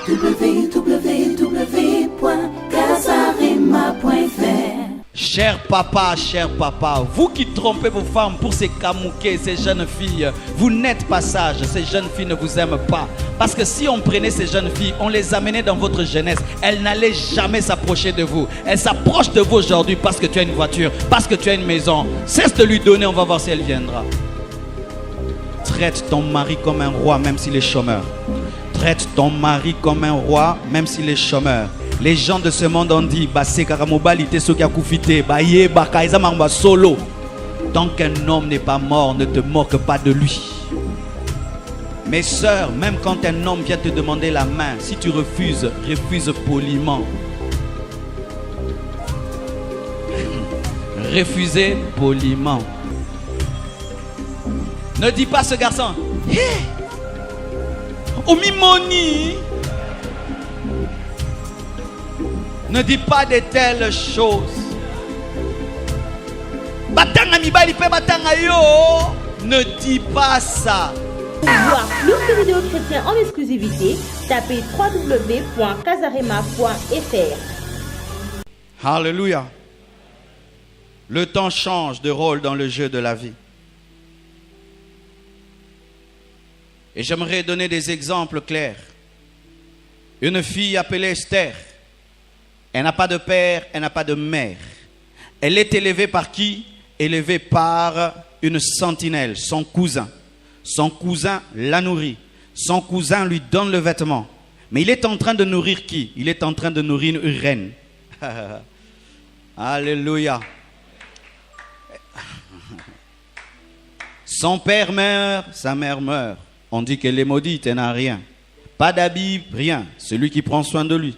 www.casarema.fr. Cher papa, vous qui trompez vos femmes pour ces camouquets, ces jeunes filles, vous n'êtes pas sages, ces jeunes filles ne vous aiment pas. Parce que si on prenait ces jeunes filles, on les amenait dans votre jeunesse, elles n'allaient jamais s'approcher de vous. Elles s'approchent de vous aujourd'hui parce que tu as une voiture, parce que tu as une maison. Cesse de lui donner, on va voir si elle viendra. Traite ton mari comme un roi, même s'il est chômeur. Traite ton mari comme un roi, même s'il est chômeur. Les gens de ce monde ont dit solo. Tant qu'un homme n'est pas mort, ne te moque pas de lui. Mes sœurs, même quand un homme vient te demander la main, si tu refuses, refuse poliment. Refusez poliment. Ne dis pas à ce garçon, hey, Omimoni. Ne dis pas de telles choses. Ne dis pas ça. Pour voir plus de vidéos chrétiennes en exclusivité, tapez www.casarema.fr. Alléluia. Le temps change de rôle dans le jeu de la vie. Et j'aimerais donner des exemples clairs. Une fille appelée Esther. Elle n'a pas de père, elle n'a pas de mère. Elle est élevée par qui? Élevée par une sentinelle, son cousin. Son cousin la nourrit. Son cousin lui donne le vêtement. Mais il est en train de nourrir qui? Il est en train de nourrir une reine. Alléluia. Son père meurt, sa mère meurt. On dit qu'elle est maudite, elle n'a rien. Pas d'habit, rien. Celui qui prend soin de lui,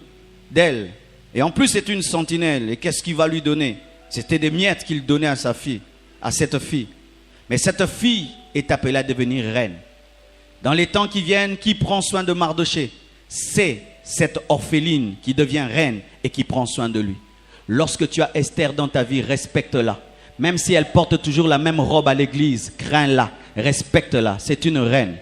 d'elle. Et en plus, c'est une sentinelle. Et qu'est-ce qu'il va lui donner? C'était des miettes qu'il donnait à sa fille, à cette fille. Mais cette fille est appelée à devenir reine. Dans les temps qui viennent, qui prend soin de Mardoché? C'est cette orpheline qui devient reine et qui prend soin de lui. Lorsque tu as Esther dans ta vie, respecte-la. Même si elle porte toujours la même robe à l'église, crains-la, respecte-la. C'est une reine.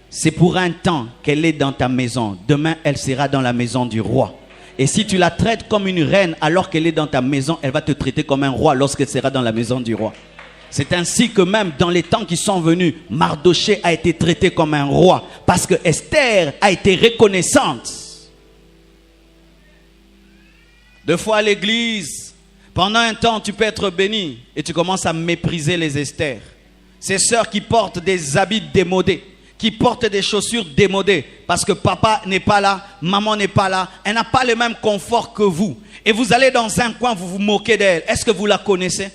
C'est pour un temps qu'elle est dans ta maison. Demain, elle sera dans la maison du roi. Et si tu la traites comme une reine alors qu'elle est dans ta maison, elle va te traiter comme un roi lorsqu'elle sera dans la maison du roi. C'est ainsi que même dans les temps qui sont venus, Mardoché a été traité comme un roi parce que Esther a été reconnaissante. Deux fois à l'église, pendant un temps tu peux être béni et tu commences à mépriser les Esther. Ces sœurs qui portent des habits démodés, qui portent des chaussures démodées parce que papa n'est pas là, maman n'est pas là, elle n'a pas le même confort que vous. Et vous allez dans un coin, vous vous moquez d'elle. Est-ce que vous la connaissez?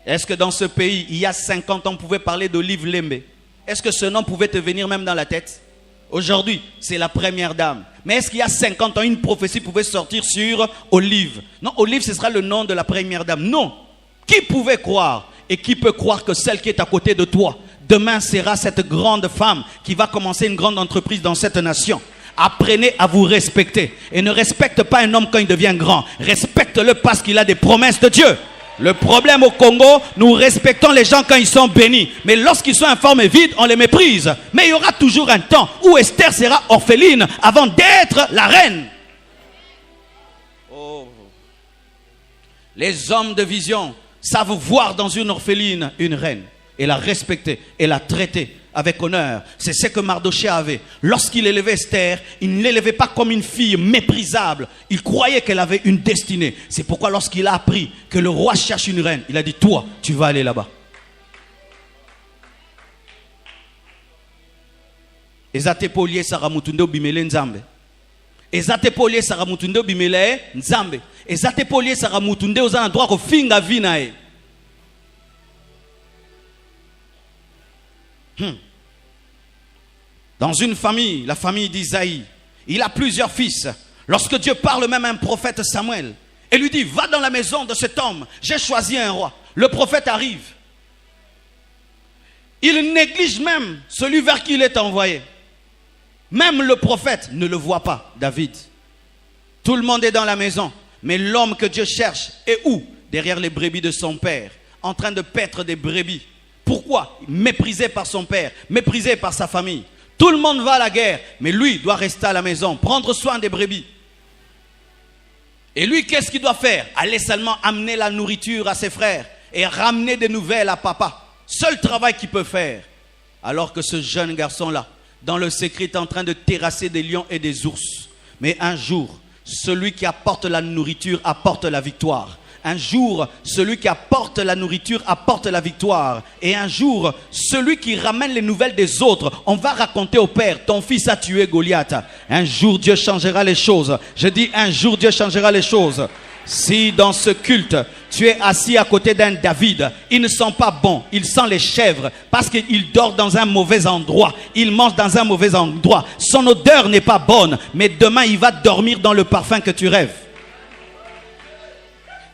Est-ce que dans ce pays, il y a 50 ans, on pouvait parler d'Olive Lembe? Est-ce que ce nom pouvait te venir même dans la tête? Aujourd'hui, c'est la première dame. Mais est-ce qu'il y a 50 ans, une prophétie pouvait sortir sur Olive? Non, Olive, ce sera le nom de la première dame. Non. Qui pouvait croire? Et qui peut croire que celle qui est à côté de toi demain sera cette grande femme qui va commencer une grande entreprise dans cette nation? Apprenez à vous respecter. Et ne respecte pas un homme quand il devient grand. Respecte-le parce qu'il a des promesses de Dieu. Le problème au Congo, nous respectons les gens quand ils sont bénis. Mais lorsqu'ils sont informes et vides, on les méprise. Mais il y aura toujours un temps où Esther sera orpheline avant d'être la reine. Oh. Les hommes de vision savent voir dans une orpheline une reine. Et la respecter et la traiter avec honneur. C'est ce que Mardoché avait. Lorsqu'il élevait Esther, il ne l'élevait pas comme une fille méprisable. Il croyait qu'elle avait une destinée. C'est pourquoi lorsqu'il a appris que le roi cherche une reine, il a dit, toi, tu vas aller là-bas. Ezate polié saramutundo bimele nzambe. Ezate polié saramutundo bimele nzambe. Ezate polié saramutundo ozana droit ko finga vinae. Dans une famille, la famille d'Isaïe, il a plusieurs fils. Lorsque Dieu parle même à un prophète Samuel, et lui dit, va dans la maison de cet homme, j'ai choisi un roi. Le prophète arrive. Il néglige même celui vers qui il est envoyé. Même le prophète ne le voit pas, David. Tout le monde est dans la maison, mais l'homme que Dieu cherche est où? Derrière les brebis de son père, en train de paître des brebis. Pourquoi? Méprisé par son père, méprisé par sa famille. Tout le monde va à la guerre, mais lui doit rester à la maison, prendre soin des brebis. Et lui, qu'est-ce qu'il doit faire? Aller seulement amener la nourriture à ses frères et ramener des nouvelles à papa. Seul travail qu'il peut faire. Alors que ce jeune garçon-là, dans le secret, est en train de terrasser des lions et des ours. Mais un jour, celui qui apporte la nourriture apporte la victoire. Un jour, celui qui apporte la nourriture apporte la victoire. Et un jour, celui qui ramène les nouvelles des autres, on va raconter au Père, ton fils a tué Goliath. Un jour, Dieu changera les choses. Je dis, un jour, Dieu changera les choses. Si dans ce culte, tu es assis à côté d'un David, il ne sent pas bon, il sent les chèvres parce qu'il dort dans un mauvais endroit, il mange dans un mauvais endroit, son odeur n'est pas bonne, mais demain il va dormir dans le parfum que tu rêves.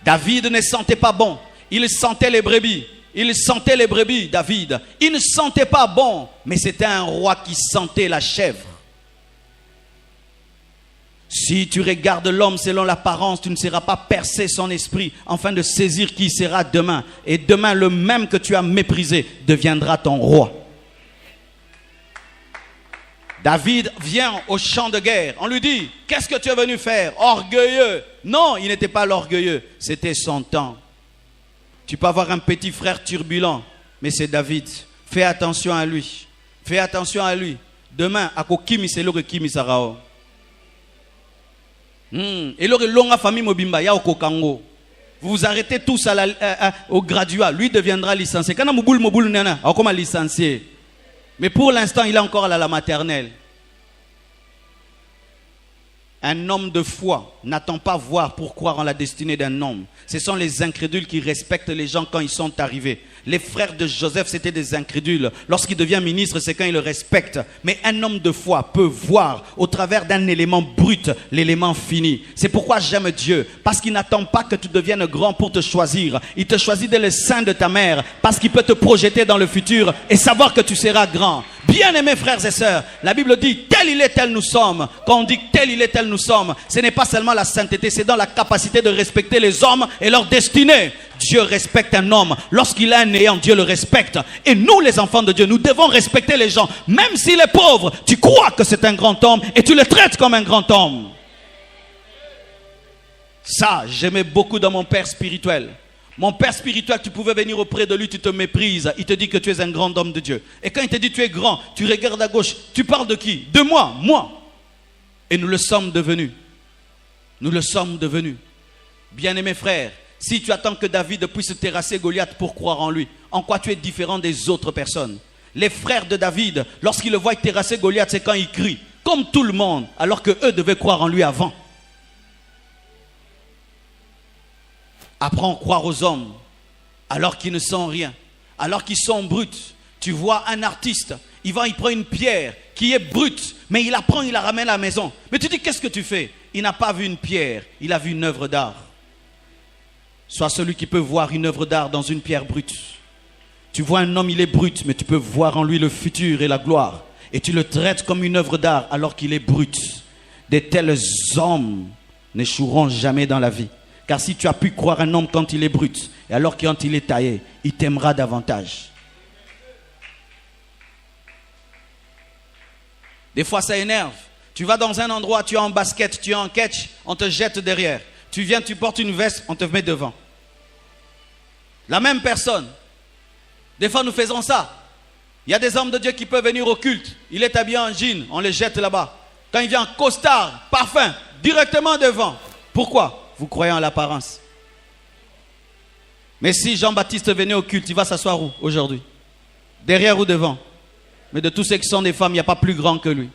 David ne sentait pas bon, il sentait les brebis. Il sentait les brebis, David. Il ne sentait pas bon, mais c'était un roi qui sentait la chèvre. Si tu regardes l'homme selon l'apparence, tu ne seras pas percé son esprit afin de saisir qui sera demain. Et demain, le même que tu as méprisé deviendra ton roi. David vient au champ de guerre. On lui dit, qu'est-ce que tu es venu faire? Orgueilleux. Non, il n'était pas l'orgueilleux. C'était son temps. Tu peux avoir un petit frère turbulent, mais c'est David. Fais attention à lui. Fais attention à lui. Demain, à Kokimi, c'est le Kimi Sarao. Et le longa famille Mobimba, ya au Kokango. Vous vous arrêtez tous au graduat. Lui deviendra licencié. Quand Moboul nana, comment licencié? Mais pour l'instant, il est encore à la maternelle. Un homme de foi n'attend pas voir pour croire en la destinée d'un homme. Ce sont les incrédules qui respectent les gens quand ils sont arrivés. Les frères de Joseph, c'était des incrédules. Lorsqu'il devient ministre, c'est quand il le respecte. Mais un homme de foi peut voir au travers d'un élément brut l'élément fini. C'est pourquoi j'aime Dieu. Parce qu'il n'attend pas que tu deviennes grand pour te choisir. Il te choisit dès le sein de ta mère. Parce qu'il peut te projeter dans le futur et savoir que tu seras grand. Bien-aimés frères et sœurs, la Bible dit tel il est, tel nous sommes. Quand on dit tel il est, tel nous sommes, ce n'est pas seulement la sainteté, c'est dans la capacité de respecter les hommes et leur destinée. Dieu respecte un homme. Lorsqu'il est un néant, Dieu le respecte. Et nous, les enfants de Dieu, nous devons respecter les gens. Même s'il est pauvre, tu crois que c'est un grand homme et tu le traites comme un grand homme. Ça, j'aimais beaucoup dans mon père spirituel. Mon père spirituel, tu pouvais venir auprès de lui, tu te méprises. Il te dit que tu es un grand homme de Dieu. Et quand il te dit tu es grand, tu regardes à gauche. Tu parles de qui? De moi, moi. Et nous le sommes devenus. Nous le sommes devenus. Bien-aimés frères, si tu attends que David puisse terrasser Goliath pour croire en lui, en quoi tu es différent des autres personnes? Les frères de David, lorsqu'ils le voient terrasser Goliath, c'est quand ils crient, comme tout le monde, alors qu'eux devaient croire en lui avant. Apprends à croire aux hommes, alors qu'ils ne sont rien, alors qu'ils sont bruts. Tu vois un artiste, il prend une pierre qui est brute, mais il la prend, il la ramène à la maison. Mais tu dis, qu'est-ce que tu fais? Il n'a pas vu une pierre, il a vu une œuvre d'art. Sois celui qui peut voir une œuvre d'art dans une pierre brute. Tu vois un homme, il est brut, mais tu peux voir en lui le futur et la gloire. Et tu le traites comme une œuvre d'art alors qu'il est brut. De tels hommes n'échoueront jamais dans la vie. Car si tu as pu croire un homme quand il est brut, et alors que quand il est taillé, il t'aimera davantage. Des fois ça énerve. Tu vas dans un endroit, tu es en basket, tu es en catch, on te jette derrière. Tu viens, tu portes une veste, on te met devant. La même personne. Des fois nous faisons ça. Il y a des hommes de Dieu qui peuvent venir au culte. Il est habillé en jean, on les jette là-bas. Quand il vient en costard, parfum, directement devant. Pourquoi? Vous croyez en l'apparence. Mais si Jean-Baptiste venait au culte, il va s'asseoir où aujourd'hui? Derrière ou devant? Mais de tous ceux qui sont des femmes, il n'y a pas plus grand que lui.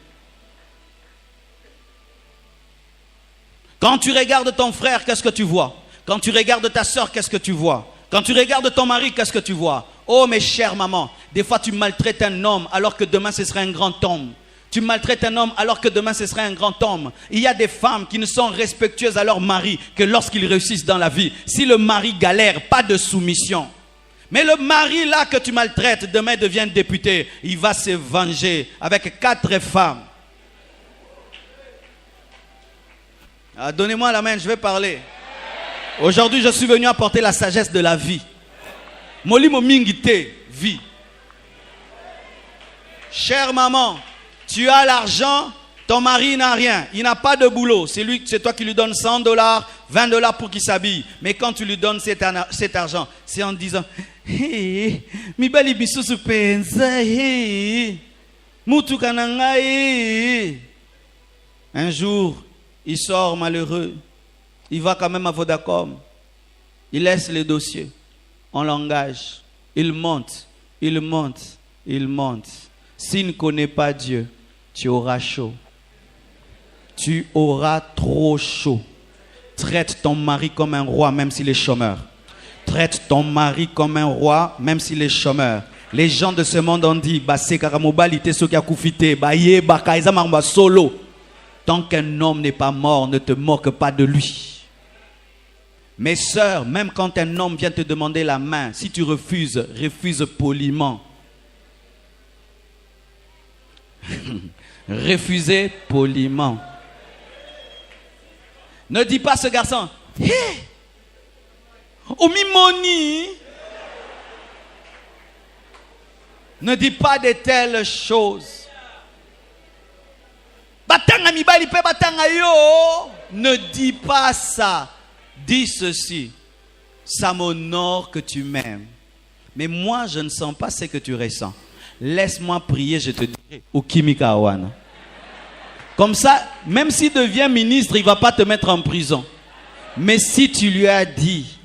Quand tu regardes ton frère, qu'est-ce que tu vois? Quand tu regardes ta soeur, qu'est-ce que tu vois? Quand tu regardes ton mari, qu'est-ce que tu vois? Oh mes chères mamans, des fois tu maltraites un homme alors que demain ce sera un grand homme. Tu maltraites un homme alors que demain ce sera un grand homme. Il y a des femmes qui ne sont respectueuses à leur mari que lorsqu'ils réussissent dans la vie. Si le mari galère, pas de soumission. Mais le mari là que tu maltraites, demain devient député. Il va se venger avec 4 femmes. Ah, donnez-moi la main, je vais parler. Aujourd'hui, je suis venu apporter la sagesse de la vie. Moli mo mingite, vie. Chère maman, Tu as l'argent, ton mari n'a rien. Il n'a pas de boulot. C'est toi qui lui donnes $100, $20 pour qu'il s'habille. Mais quand tu lui donnes cet argent, c'est en disant, hey, mi bali bisusu penza, hey, mutu kananga, hey. Un jour, il sort malheureux. Il va quand même à Vodacom. Il laisse les dossiers. On l'engage. Il monte. Il monte. Il monte. S'il ne connaît pas Dieu, tu auras chaud. Tu auras trop chaud. Traite ton mari comme un roi, même s'il est chômeur. Traite ton mari comme un roi, même s'il est chômeur. Les gens de ce monde ont dit, solo. Tant qu'un homme n'est pas mort, ne te moque pas de lui. Mes sœurs, même quand un homme vient te demander la main, si tu refuses, refuse poliment. Refusez poliment. Ne dis pas à ce garçon, hé, Omimoni. Ne dis pas de telles choses. Batanga mibali pe batanga yo. Ne dis pas ça. Dis ceci. Ça m'honore que tu m'aimes. Mais moi, je ne sens pas ce que tu ressens. Laisse-moi prier, je te dirai. Ukimika Awana. Comme ça, même s'il devient ministre, il ne va pas te mettre en prison. Mais si tu lui as dit,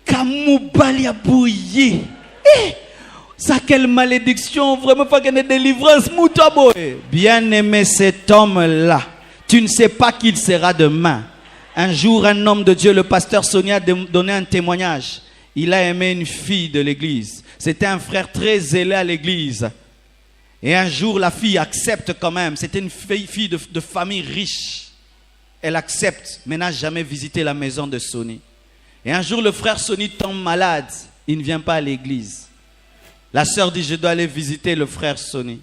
Kamoubali abouye, ça quelle malédiction, vraiment pas qu'il y ait délivrance, moutabo. Bien-aimé cet homme-là, tu ne sais pas qui il sera demain. Un jour, un homme de Dieu, le pasteur Sonia, donnait un témoignage. Il a aimé une fille de l'église. C'était un frère très zélé à l'église. Et un jour, la fille accepte quand même. C'était une fille de famille riche. Elle accepte, mais n'a jamais visité la maison de Sony. Et un jour, le frère Sony tombe malade. Il ne vient pas à l'église. La sœur dit, je dois aller visiter le frère Sony.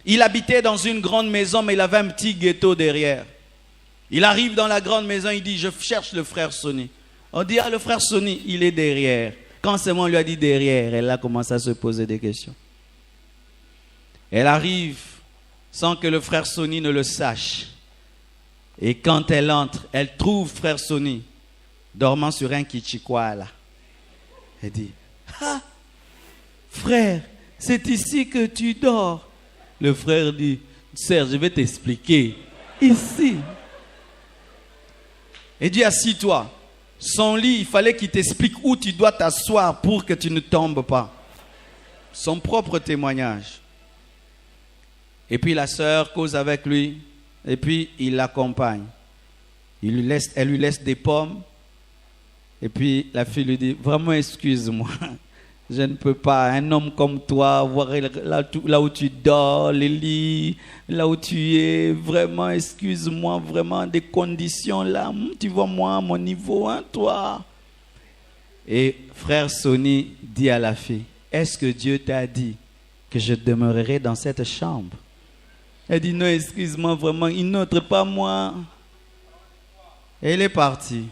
Il habitait dans une grande maison, mais il avait un petit ghetto derrière. Il arrive dans la grande maison, il dit, je cherche le frère Sony. On dit, ah, le frère Sony, il est derrière. Quand seulement on lui a dit derrière, elle a commencé à se poser des questions. Elle arrive sans que le frère Sony ne le sache. Et quand elle entre, elle trouve frère Sony dormant sur un kichikoala. Elle dit, ah, frère, c'est ici que tu dors. Le frère dit, Serge, je vais t'expliquer. Ici. Elle dit, assis-toi. Son lit, il fallait qu'il t'explique où tu dois t'asseoir pour que tu ne tombes pas. Son propre témoignage. Et puis la sœur cause avec lui. Et puis il l'accompagne. Elle lui laisse des pommes. Et puis la fille lui dit, vraiment excuse-moi. Je ne peux pas, un homme comme toi, voir là où tu dors, les lits, là où tu es, vraiment, excuse-moi, vraiment, des conditions là, tu vois moi, mon niveau, hein, toi. Et frère Sony dit à la fille, est-ce que Dieu t'a dit que je demeurerai dans cette chambre? Elle dit, non, excuse-moi, vraiment, il n'entre pas moi. Et elle est partie.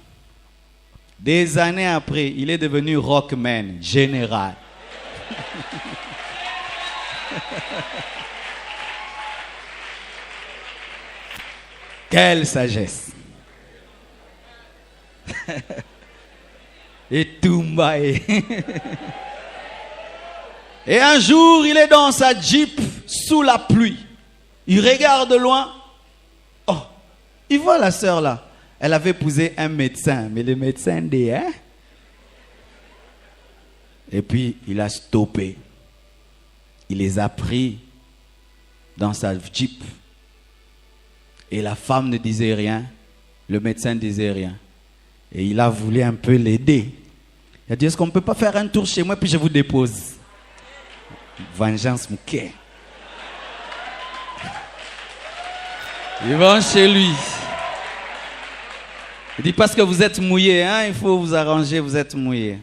Des années après, il est devenu rockman, général. Quelle sagesse. Et Toumbaé. Et un jour, il est dans sa Jeep sous la pluie. Il regarde de loin. Oh, il voit la sœur là. Elle avait épousé un médecin, mais le médecin dit, hein? Et puis, il a stoppé. Il les a pris dans sa Jeep. Et la femme ne disait rien. Le médecin ne disait rien. Et il a voulu un peu l'aider. Il a dit, est-ce qu'on ne peut pas faire un tour chez moi, puis je vous dépose? Vengeance mouquet. Ils vont chez lui. Il dit, parce que vous êtes mouillé, hein, il faut vous arranger, vous êtes mouillé.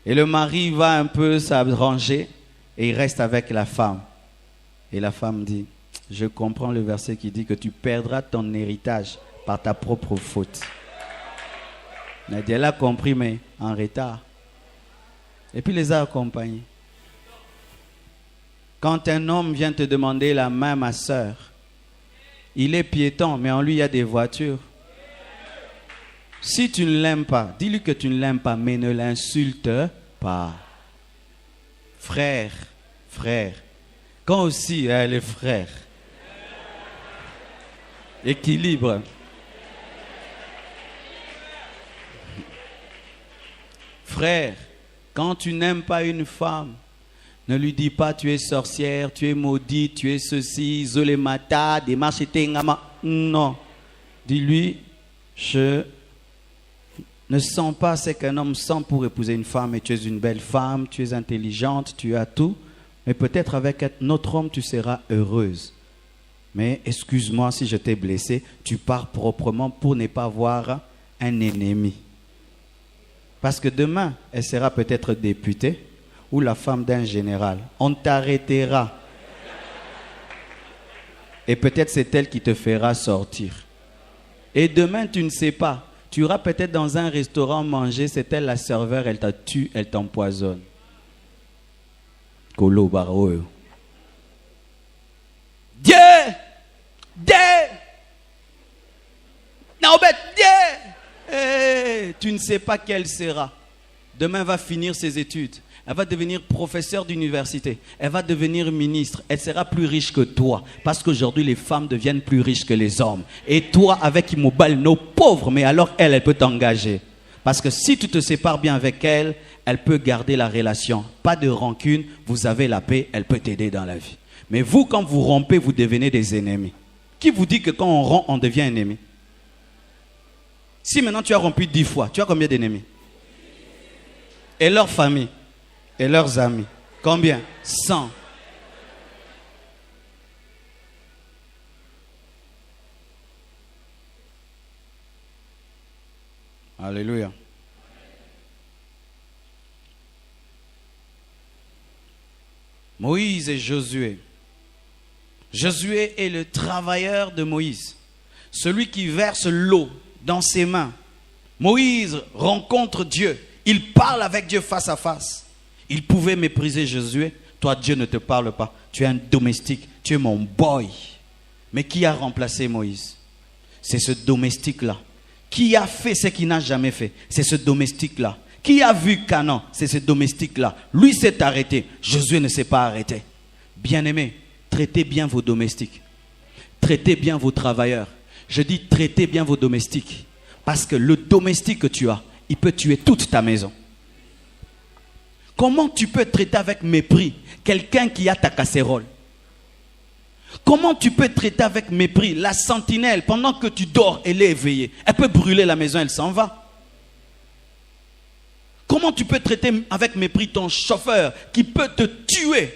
Et le mari va un peu s'arranger et il reste avec la femme. Et la femme dit, je comprends le verset qui dit que tu perdras ton héritage par ta propre faute. Nadia l'a compris, mais en retard. Et puis les a accompagnés. Quand un homme vient te demander la main, ma sœur, il est piéton, mais en lui, il y a des voitures. Si tu ne l'aimes pas, dis-lui que tu ne l'aimes pas, mais ne l'insulte pas. Frère, quand aussi, les frères. Équilibre. Frère, quand tu n'aimes pas une femme, ne lui dis pas tu es sorcière, tu es maudite, tu es ceci, zolemata, démarche tengama. Non. Dis-lui, je ne sens pas ce qu'un homme sent pour épouser une femme, et tu es une belle femme, tu es intelligente, tu as tout, mais peut-être avec un autre homme tu seras heureuse. Mais excuse-moi si je t'ai blessé, tu pars proprement pour ne pas voir un ennemi. Parce que demain, elle sera peut-être députée ou la femme d'un général. On t'arrêtera. Et peut-être c'est elle qui te fera sortir. Et demain, tu ne sais pas. Tu iras peut-être dans un restaurant manger, c'est elle la serveur, elle t'a tué, elle t'empoisonne. Kolo Baroyo. Dieu! Tu ne sais pas quelle sera. Demain, elle va finir ses études. Elle va devenir professeure d'université. Elle va devenir ministre. Elle sera plus riche que toi. Parce qu'aujourd'hui, les femmes deviennent plus riches que les hommes. Et toi, avec Immobile, nos pauvres, mais alors elle peut t'engager. Parce que si tu te sépares bien avec elle, elle peut garder la relation. Pas de rancune, vous avez la paix, elle peut t'aider dans la vie. Mais vous, quand vous rompez, vous devenez des ennemis. Qui vous dit que quand on rompt, on devient ennemi? Si maintenant tu as rompu 10 fois, tu as combien d'ennemis? Et leur famille, et leurs amis, combien? 100. Alléluia. Moïse et Josué. Josué est le travailleur de Moïse, celui qui verse l'eau dans ses mains. Moïse rencontre Dieu, il parle avec Dieu face à face. Il pouvait mépriser Josué. Toi, Dieu ne te parle pas, tu es un domestique, tu es mon boy. Mais qui a remplacé Moïse? C'est ce domestique-là. Qui a fait ce qu'il n'a jamais fait? C'est ce domestique-là. Qui a vu Canaan? C'est ce domestique-là. Lui s'est arrêté, Josué ne s'est pas arrêté. Bien-aimés, traitez bien vos domestiques. Traitez bien vos travailleurs. Je dis traitez bien vos domestiques. Parce que le domestique que tu as, il peut tuer toute ta maison. Comment tu peux traiter avec mépris quelqu'un qui a ta casserole? Comment tu peux traiter avec mépris la sentinelle pendant que tu dors, elle est éveillée? Elle peut brûler la maison, elle s'en va. Comment tu peux traiter avec mépris ton chauffeur qui peut te tuer?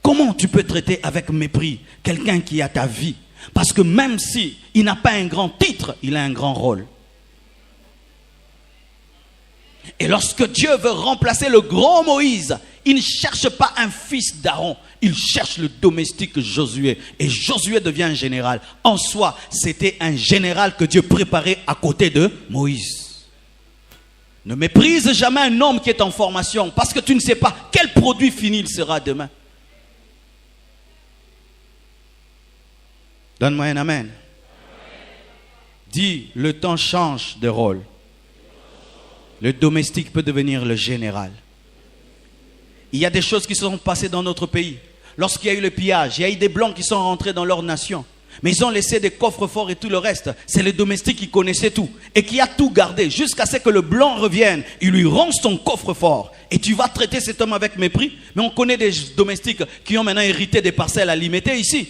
Comment tu peux traiter avec mépris quelqu'un qui a ta vie? Parce que même si il n'a pas un grand titre, il a un grand rôle. Et lorsque Dieu veut remplacer le grand Moïse, il ne cherche pas un fils d'Aaron, il cherche le domestique Josué. Et Josué devient un général. En soi, c'était un général que Dieu préparait à côté de Moïse. Ne méprise jamais un homme qui est en formation, parce que tu ne sais pas quel produit fini il sera demain. Donne-moi un amen. Dis, le temps change de rôle. Le domestique peut devenir le général. Il y a des choses qui se sont passées dans notre pays. Lorsqu'il y a eu le pillage, il y a eu des blancs qui sont rentrés dans leur nation. Mais ils ont laissé des coffres forts et tout le reste. C'est le domestique qui connaissait tout et qui a tout gardé jusqu'à ce que le blanc revienne. Il lui rend son coffre fort. Et tu vas traiter cet homme avec mépris. Mais on connaît des domestiques qui ont maintenant hérité des parcelles à limiter ici.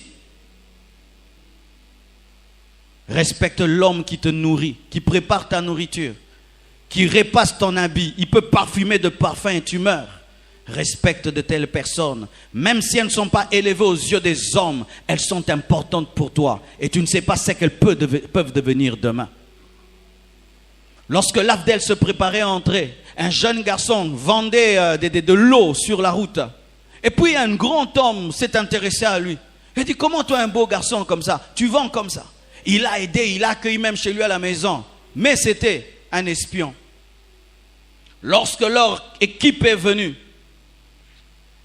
Respecte l'homme qui te nourrit, qui prépare ta nourriture, qui repasse ton habit. Il peut parfumer de parfum et tu meurs. Respecte de telles personnes. Même si elles ne sont pas élevées aux yeux des hommes, elles sont importantes pour toi. Et tu ne sais pas ce qu'elles peuvent devenir demain. Lorsque l'Afdel se préparait à entrer, un jeune garçon vendait de l'eau sur la route. Et puis un grand homme s'est intéressé à lui. Il dit, comment toi un beau garçon comme ça, tu vends comme ça? Il a aidé, il a accueilli même chez lui à la maison. Mais c'était un espion. Lorsque leur équipe est venue,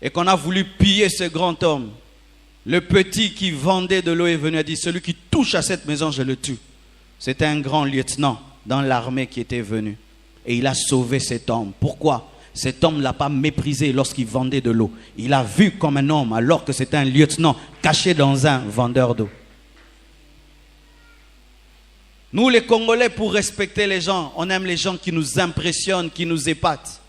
et qu'on a voulu piller ce grand homme, le petit qui vendait de l'eau est venu et a dit, celui qui touche à cette maison, je le tue. C'était un grand lieutenant dans l'armée qui était venu. Et il a sauvé cet homme. Pourquoi? Cet homme ne l'a pas méprisé lorsqu'il vendait de l'eau. Il l'a vu comme un homme alors que c'était un lieutenant caché dans un vendeur d'eau. Nous les Congolais, pour respecter les gens, on aime les gens qui nous impressionnent, qui nous épatent.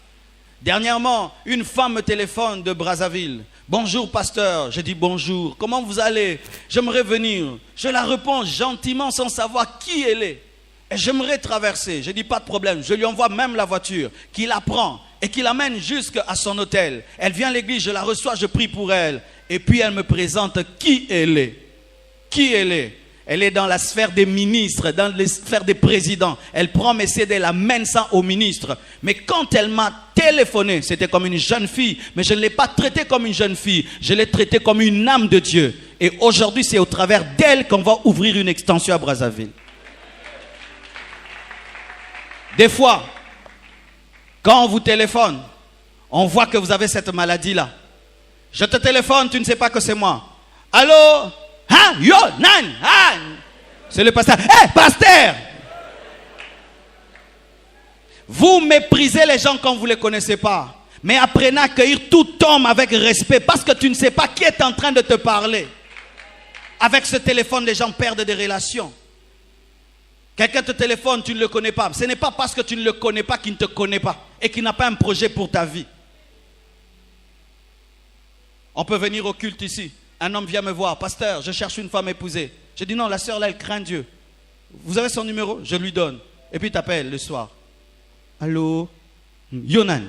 Dernièrement, une femme me téléphone de Brazzaville. Bonjour pasteur, je dis bonjour, comment vous allez? J'aimerais venir. Je la réponds gentiment sans savoir qui elle est. Et j'aimerais traverser. Je dis pas de problème, je lui envoie même la voiture, qui la prend et qui l'amène jusqu'à son hôtel. Elle vient à l'église, je la reçois, je prie pour elle. Et puis elle me présente qui elle est. Qui elle est? Elle est dans la sphère des ministres, dans la sphère des présidents. Elle prend mes CD, elle amène ça au ministre. Mais quand elle m'a téléphoné, c'était comme une jeune fille. Mais je ne l'ai pas traitée comme une jeune fille. Je l'ai traitée comme une âme de Dieu. Et aujourd'hui, c'est au travers d'elle qu'on va ouvrir une extension à Brazzaville. Des fois, quand on vous téléphone, on voit que vous avez cette maladie-là. Je te téléphone, tu ne sais pas que c'est moi. Allô? Ah, yo, nan, ah. C'est le pasteur. Hé, pasteur! Vous méprisez les gens quand vous ne les connaissez pas. Mais apprenez à accueillir tout homme avec respect parce que tu ne sais pas qui est en train de te parler. Avec ce téléphone, les gens perdent des relations. Quelqu'un te téléphone, tu ne le connais pas. Ce n'est pas parce que tu ne le connais pas qu'il ne te connaît pas et qu'il n'a pas un projet pour ta vie. On peut venir au culte ici. Un homme vient me voir, pasteur, je cherche une femme épousée. Je dis non, la sœur là, elle craint Dieu. Vous avez son numéro? Je lui donne. Et puis il t'appelle le soir. Allô? Yonan.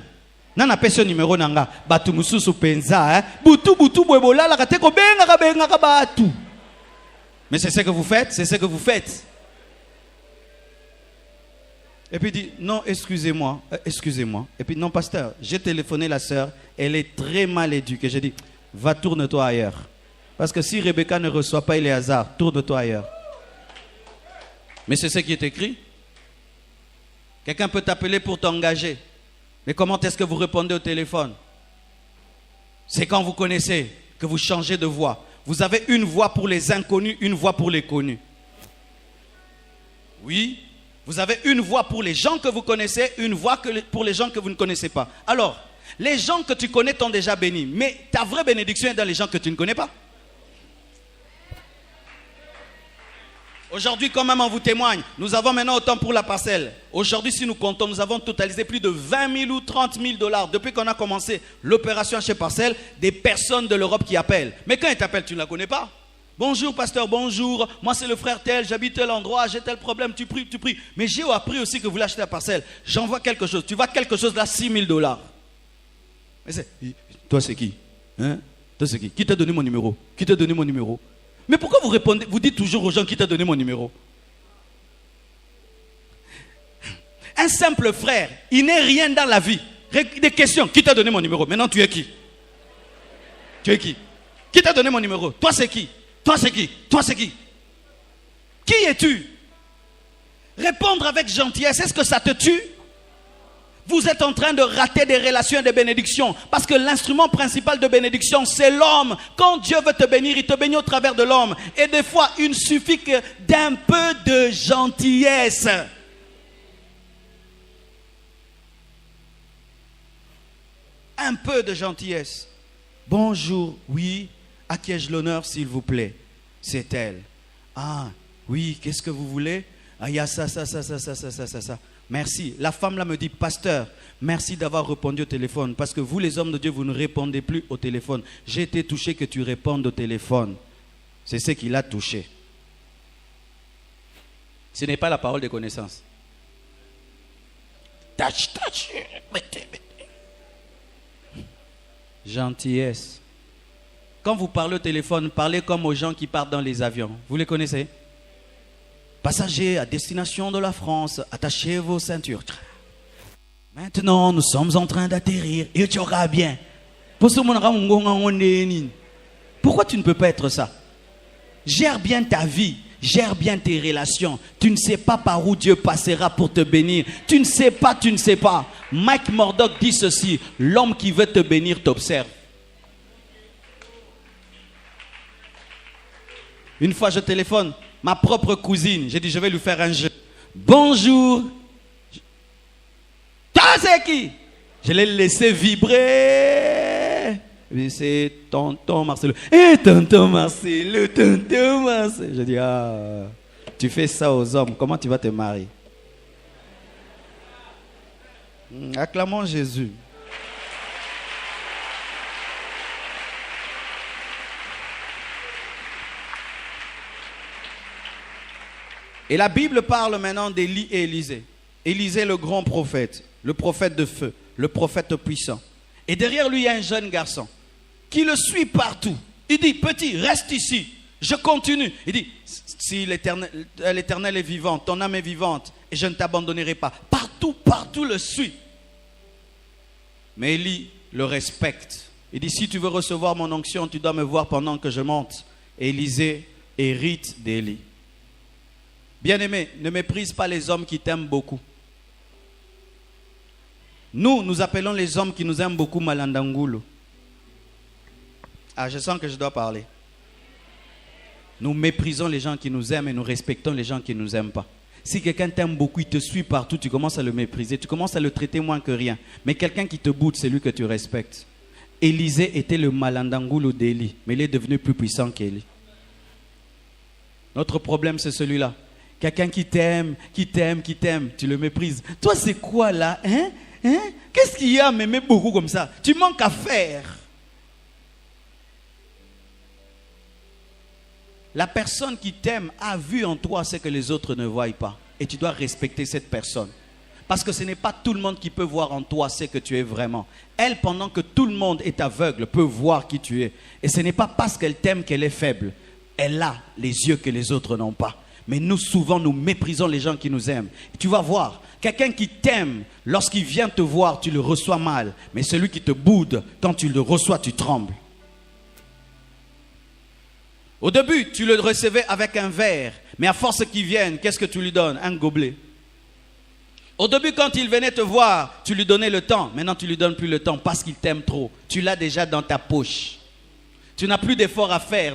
Nana paie ce numéro nanga. Batu mususu penza, hein? Butu bwebola la kate ko benga batu. Mais c'est ce que vous faites, c'est ce que vous faites. Et puis il dit, non, excusez-moi. Et puis non, pasteur, j'ai téléphoné la sœur, elle est très mal éduquée. J'ai dit, va, tourne-toi ailleurs. Parce que si Rebecca ne reçoit pas Éléazar, tourne-toi ailleurs. Mais c'est ce qui est écrit. Quelqu'un peut t'appeler pour t'engager. Mais comment est-ce que vous répondez au téléphone? C'est quand vous connaissez que vous changez de voix. Vous avez une voix pour les inconnus, une voix pour les connus. Oui, vous avez une voix pour les gens que vous connaissez, une voix pour les gens que vous ne connaissez pas. Alors, les gens que tu connais t'ont déjà béni. Mais ta vraie bénédiction est dans les gens que tu ne connais pas. Aujourd'hui, quand même on vous témoigne, nous avons maintenant autant pour la parcelle. Aujourd'hui, si nous comptons, nous avons totalisé plus de 20 000 ou 30 000 $. Depuis qu'on a commencé l'opération chez Parcelle, des personnes de l'Europe qui appellent. Mais quand ils t'appellent, tu ne la connais pas. Bonjour pasteur, bonjour. Moi c'est le frère tel, j'habite tel endroit, j'ai tel problème, tu pries. Mais j'ai appris aussi que vous voulez acheter la parcelle. J'envoie quelque chose. Tu vois quelque chose là, 6 000 $. Mais toi c'est qui? Hein? Toi c'est qui? Qui t'a donné mon numéro? Qui t'a donné mon numéro? Mais pourquoi vous répondez, vous dites toujours aux gens qui t'a donné mon numéro? Un simple frère, il n'est rien dans la vie. Des questions, qui t'a donné mon numéro? Maintenant tu es qui? Tu es qui? Qui t'a donné mon numéro? Toi c'est qui? Toi c'est qui? Toi c'est qui? Qui es-tu? Répondre avec gentillesse, est-ce que ça te tue? Vous êtes en train de rater des relations et des bénédictions. Parce que l'instrument principal de bénédiction, c'est l'homme. Quand Dieu veut te bénir, il te bénit au travers de l'homme. Et des fois, il suffit que d'un peu de gentillesse. Un peu de gentillesse. Bonjour, oui, à qui ai-je l'honneur, s'il vous plaît? C'est elle. Ah, oui, qu'est-ce que vous voulez? Ah, il y a ça. Merci. La femme là me dit, pasteur, merci d'avoir répondu au téléphone. Parce que vous les hommes de Dieu, vous ne répondez plus au téléphone. J'ai été touché que tu répondes au téléphone. C'est ce qui l'a touché. Ce n'est pas la parole de connaissance. Touch. Gentillesse. Quand vous parlez au téléphone, parlez comme aux gens qui partent dans les avions. Vous les connaissez? Passagers à destination de la France, attachez vos ceintures. Maintenant, nous sommes en train d'atterrir. Et tu auras bien. Pourquoi tu ne peux pas être ça? Gère bien ta vie. Gère bien tes relations. Tu ne sais pas par où Dieu passera pour te bénir. Tu ne sais pas. Mike Murdoch dit ceci. L'homme qui veut te bénir t'observe. Une fois, je téléphone ma propre cousine. J'ai dit, je vais lui faire un jeu. Bonjour. Toi, c'est qui? Je l'ai laissé vibrer. C'est tonton Marcelo. Tonton Marcelo, tonton Marcelo. Je dis, tu fais ça aux hommes, comment tu vas te marier? Acclamons Jésus. Et la Bible parle maintenant d'Élie et Élisée. Élisée, le grand prophète, le prophète de feu, le prophète puissant. Et derrière lui, il y a un jeune garçon qui le suit partout. Il dit, petit, reste ici, je continue. Il dit, si l'Éternel est vivant, ton âme est vivante, et je ne t'abandonnerai pas. Partout le suit. Mais Élie le respecte. Il dit, si tu veux recevoir mon onction, tu dois me voir pendant que je monte. Et Élisée hérite d'Élie. Bien-aimé, ne méprise pas les hommes qui t'aiment beaucoup. Nous appelons les hommes qui nous aiment beaucoup Malandangulu. Je sens que je dois parler. Nous méprisons les gens qui nous aiment et nous respectons les gens qui ne nous aiment pas. Si quelqu'un t'aime beaucoup, il te suit partout, tu commences à le mépriser, tu commences à le traiter moins que rien. Mais quelqu'un qui te boude, c'est lui que tu respectes. Élisée était le Malandangulu d'Élie, mais il est devenu plus puissant qu'Élie. Notre problème, c'est celui-là. Quelqu'un qui t'aime, tu le méprises. Toi, c'est quoi là? Qu'est-ce qu'il y a à m'aimer beaucoup comme ça? Tu manques à faire. La personne qui t'aime a vu en toi ce que les autres ne voient pas. Et tu dois respecter cette personne. Parce que ce n'est pas tout le monde qui peut voir en toi ce que tu es vraiment. Elle, pendant que tout le monde est aveugle, peut voir qui tu es. Et ce n'est pas parce qu'elle t'aime qu'elle est faible. Elle a les yeux que les autres n'ont pas. Mais nous, souvent, nous méprisons les gens qui nous aiment. Et tu vas voir, quelqu'un qui t'aime, lorsqu'il vient te voir, tu le reçois mal. Mais celui qui te boude, quand tu le reçois, tu trembles. Au début, tu le recevais avec un verre. Mais à force qu'il vienne, qu'est-ce que tu lui donnes? Un gobelet. Au début, quand il venait te voir, tu lui donnais le temps. Maintenant, tu ne lui donnes plus le temps parce qu'il t'aime trop. Tu l'as déjà dans ta poche. Tu n'as plus d'effort à faire.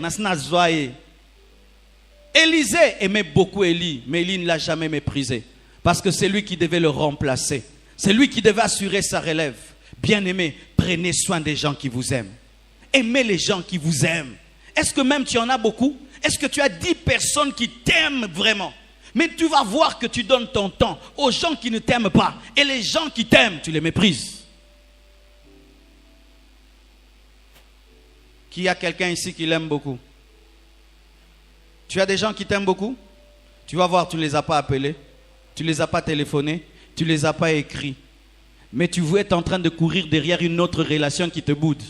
Élisée aimait beaucoup Élie, mais Élie ne l'a jamais méprisé. Parce que c'est lui qui devait le remplacer. C'est lui qui devait assurer sa relève. Bien-aimé, prenez soin des gens qui vous aiment. Aimez les gens qui vous aiment. Est-ce que même tu en as beaucoup? Est-ce que tu as 10 personnes qui t'aiment vraiment? Mais tu vas voir que tu donnes ton temps aux gens qui ne t'aiment pas. Et les gens qui t'aiment, tu les méprises. Qui a quelqu'un ici qui l'aime beaucoup? Tu as des gens qui t'aiment beaucoup? Tu vas voir, tu ne les as pas appelés. Tu ne les as pas téléphonés. Tu ne les as pas écrits. Mais tu veux être en train de courir derrière une autre relation qui te boude.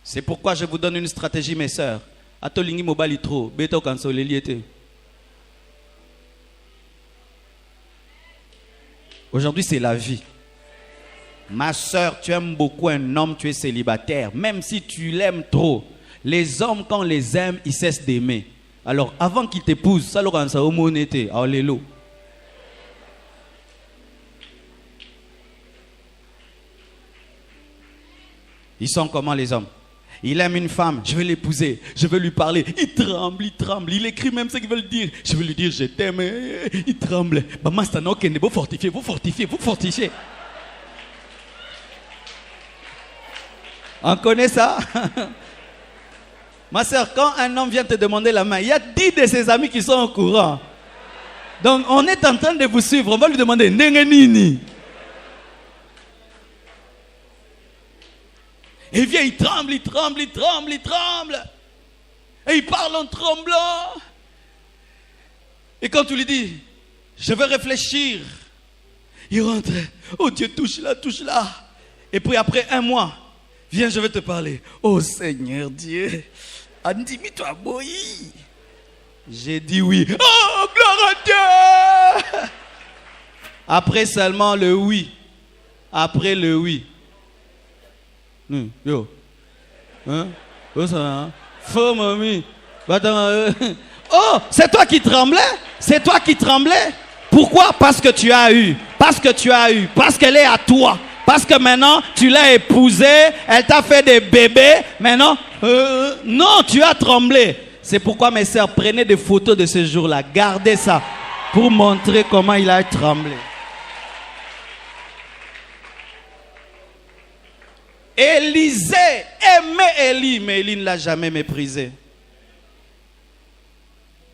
C'est pourquoi je vous donne une stratégie, mes sœurs. Atolingi mobali trop, beto kansoleli ete. Aujourd'hui, c'est la vie. Ma sœur, tu aimes beaucoup un homme, tu es célibataire. Même si tu l'aimes trop, les hommes, quand on les aime, ils cessent d'aimer. Alors, avant qu'ils t'épousent, ça leur a homonité. Alléluia. Ils sont comment les hommes? Il aime une femme, je vais l'épouser, je vais lui parler. Il tremble, il écrit même ce qu'il veut dire. Je vais lui dire, je t'aime, il tremble. Vous fortifiez. On connaît ça? Ma soeur, quand un homme vient te demander la main, il y a 10 de ses amis qui sont au courant. Donc, on est en train de vous suivre. On va lui demander, Nengenini. Et il vient, il tremble. Et il parle en tremblant. Et quand tu lui dis, je vais réfléchir, il rentre. Oh Dieu, touche là. Et puis après 1 mois, viens, je vais te parler. Oh Seigneur Dieu, Andimi-toi, boy. J'ai dit oui. Oh, gloire à Dieu. Après seulement le oui. Après le oui. Yo. Hein? Oh, ça va. Faux, mamie. Oh, c'est toi qui tremblais? Pourquoi? Parce que tu as eu. Parce qu'elle est à toi. Parce que maintenant, tu l'as épousée. Elle t'a fait des bébés. Maintenant, non, tu as tremblé. C'est pourquoi mes sœurs, prenez des photos de ce jour-là. Gardez ça pour montrer comment il a tremblé. Élisée aimait Élie, mais Élie ne l'a jamais méprisé.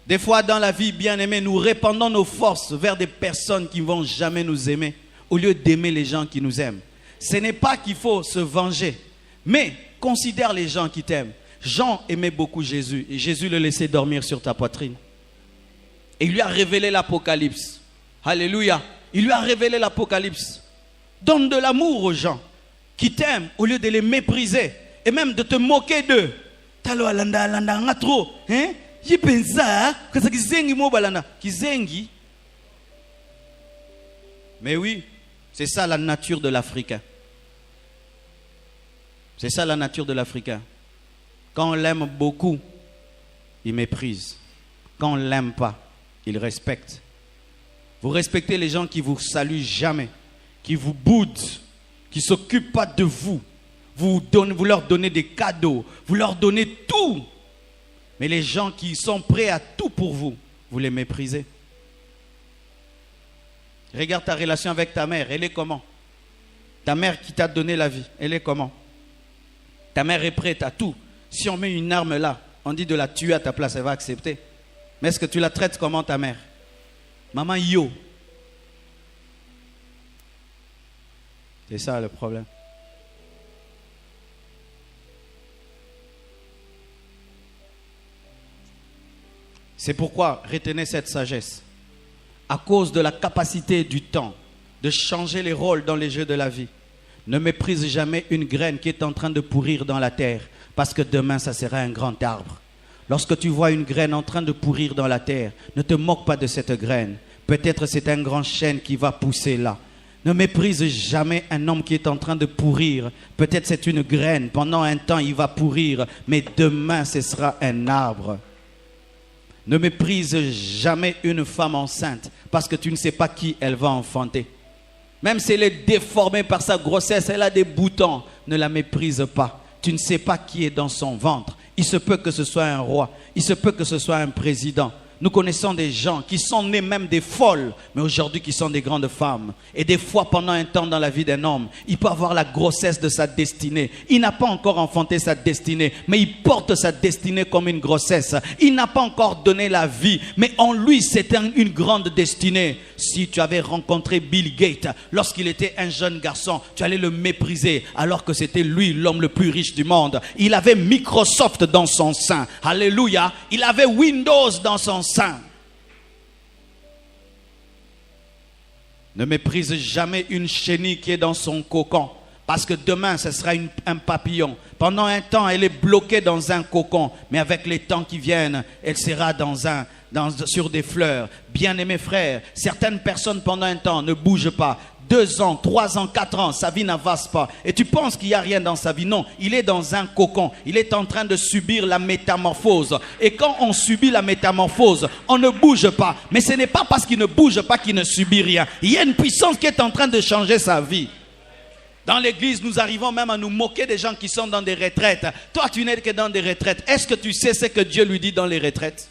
Des fois dans la vie, bien aimé, nous répandons nos forces vers des personnes qui ne vont jamais nous aimer, au lieu d'aimer les gens qui nous aiment. Ce n'est pas qu'il faut se venger, mais considère les gens qui t'aiment. Jean aimait beaucoup Jésus, et Jésus le laissait dormir sur ta poitrine. Et il lui a révélé l'Apocalypse. Alléluia. Il lui a révélé l'Apocalypse. Donne de l'amour aux gens qui t'aiment, au lieu de les mépriser, et même de te moquer d'eux. Talo alanda alanda ngatro, hein? Je pense que ça kizengi mo balanda, kizengi. Mais oui, c'est ça la nature de l'Africain. C'est ça la nature de l'Africain. Quand on l'aime beaucoup, il méprise. Quand on ne l'aime pas, il respecte. Vous respectez les gens qui vous saluent jamais, qui vous boudent, qui ne s'occupent pas de vous. Vous leur donnez des cadeaux, vous leur donnez tout. Mais les gens qui sont prêts à tout pour vous, vous les méprisez. Regarde ta relation avec ta mère, elle est comment? Ta mère qui t'a donné la vie, elle est comment? Ta mère est prête à tout. Si on met une arme là, on dit de la tuer à ta place, elle va accepter. Mais est-ce que tu la traites comment ta mère? Maman yo. C'est ça le problème. C'est pourquoi retenez cette sagesse. À cause de la capacité du temps de changer les rôles dans les jeux de la vie, ne méprise jamais une graine qui est en train de pourrir dans la terre, parce que demain ça sera un grand arbre. Lorsque tu vois une graine en train de pourrir dans la terre, ne te moque pas de cette graine. Peut-être c'est un grand chêne qui va pousser là. Ne méprise jamais un homme qui est en train de pourrir. Peut-être c'est une graine, pendant un temps il va pourrir, mais demain ce sera un arbre. Ne méprise jamais une femme enceinte, parce que tu ne sais pas qui elle va enfanter. Même si elle est déformée par sa grossesse, elle a des boutons, ne la méprise pas. Tu ne sais pas qui est dans son ventre. Il se peut que ce soit un roi, il se peut que ce soit un président. Nous connaissons des gens qui sont nés même des folles, mais aujourd'hui qui sont des grandes femmes. Et des fois, pendant un temps dans la vie d'un homme, il peut avoir la grossesse de sa destinée. Il n'a pas encore enfanté sa destinée, mais il porte sa destinée comme une grossesse. Il n'a pas encore donné la vie, mais en lui, c'est une grande destinée. Si tu avais rencontré Bill Gates lorsqu'il était un jeune garçon, tu allais le mépriser, alors que c'était lui l'homme le plus riche du monde. Il avait Microsoft dans son sein. Alléluia. Il avait Windows dans son sein. Ne méprise jamais une chenille qui est dans son cocon, parce que demain ce sera un papillon. Pendant un temps elle est bloquée dans un cocon, mais avec les temps qui viennent elle sera sur des fleurs. Bien-aimés frères, certaines personnes pendant un temps ne bougent pas. 2 ans, 3 ans, 4 ans, sa vie n'avance pas. Et tu penses qu'il n'y a rien dans sa vie. Non, il est dans un cocon. Il est en train de subir la métamorphose. Et quand on subit la métamorphose, on ne bouge pas. Mais ce n'est pas parce qu'il ne bouge pas qu'il ne subit rien. Il y a une puissance qui est en train de changer sa vie. Dans l'église, nous arrivons même à nous moquer des gens qui sont dans des retraites. Toi, tu n'es que dans des retraites. Est-ce que tu sais ce que Dieu lui dit dans les retraites?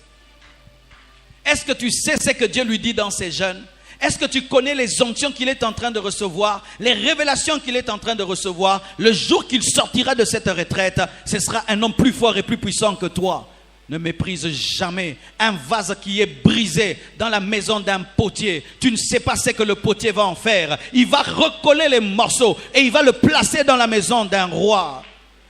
Est-ce que tu sais ce que Dieu lui dit dans ses jeûnes? Est-ce que tu connais les onctions qu'il est en train de recevoir, les révélations qu'il est en train de recevoir? Le jour qu'il sortira de cette retraite, ce sera un homme plus fort et plus puissant que toi. Ne méprise jamais un vase qui est brisé dans la maison d'un potier. Tu ne sais pas ce que le potier va en faire. Il va recoller les morceaux et il va le placer dans la maison d'un roi.